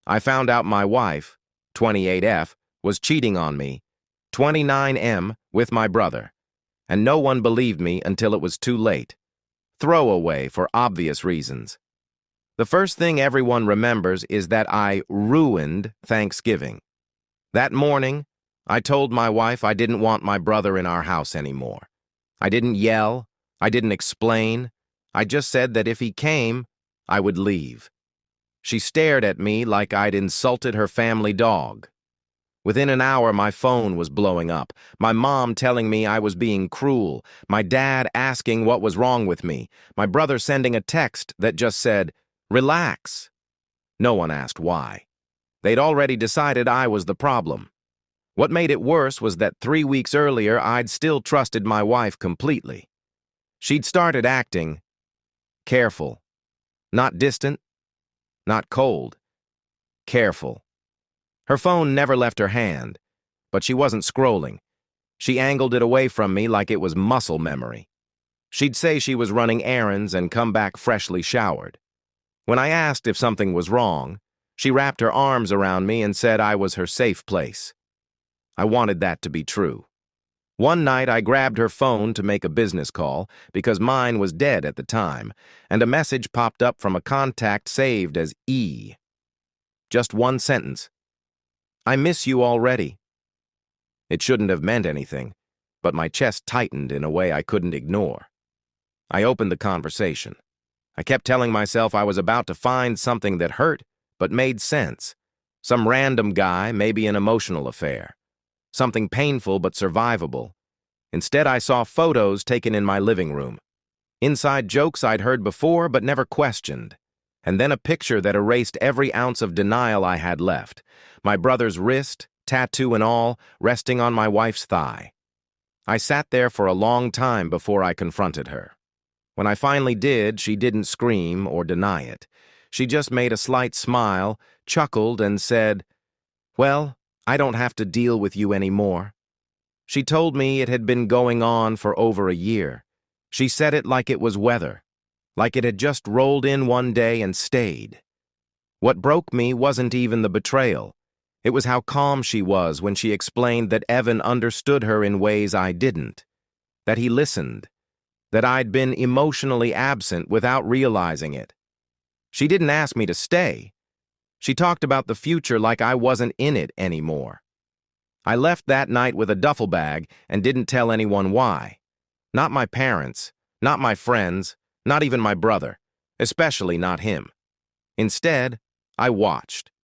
I found out my wife, 28F, was cheating on me, 29M, with my brother. And no one believed me until it was too late. Throwaway for obvious reasons. The first thing everyone remembers is that I ruined Thanksgiving. That morning, I told my wife I didn't want my brother in our house anymore. I didn't yell, I didn't explain, I just said that if he came, I would leave. She stared at me like I'd insulted her family dog. Within an hour, my phone was blowing up, my mom telling me I was being cruel, my dad asking what was wrong with me, my brother sending a text that just said, "Relax." No one asked why. They'd already decided I was the problem. What made it worse was that 3 weeks earlier, I'd still trusted my wife completely. She'd started acting careful. Not distant, not cold. Careful. Her phone never left her hand, but she wasn't scrolling. She angled it away from me like it was muscle memory. She'd say she was running errands and come back freshly showered. When I asked if something was wrong, she wrapped her arms around me and said I was her safe place. I wanted that to be true. One night, I grabbed her phone to make a business call because mine was dead at the time, and a message popped up from a contact saved as E. Just one sentence. "I miss you already." It shouldn't have meant anything, but my chest tightened in a way I couldn't ignore. I opened the conversation. I kept telling myself I was about to find something that hurt but made sense. Some random guy, maybe an emotional affair. Something painful but survivable. Instead, I saw photos taken in my living room. Inside jokes I'd heard before but never questioned. And then a picture that erased every ounce of denial I had left. My brother's wrist, tattoo and all, resting on my wife's thigh. I sat there for a long time before I confronted her. When I finally did, she didn't scream or deny it. She just made a slight smile, chuckled, and said, "Well, I don't have to deal with you anymore." She told me it had been going on for over a year. She said it like it was weather, like it had just rolled in one day and stayed. What broke me wasn't even the betrayal. It was how calm she was when she explained that Evan understood her in ways I didn't, that he listened, that I'd been emotionally absent without realizing it. She didn't ask me to stay. She talked about the future like I wasn't in it anymore. I left that night with a duffel bag and didn't tell anyone why. Not my parents, not my friends, not even my brother, especially not him. Instead, I watched.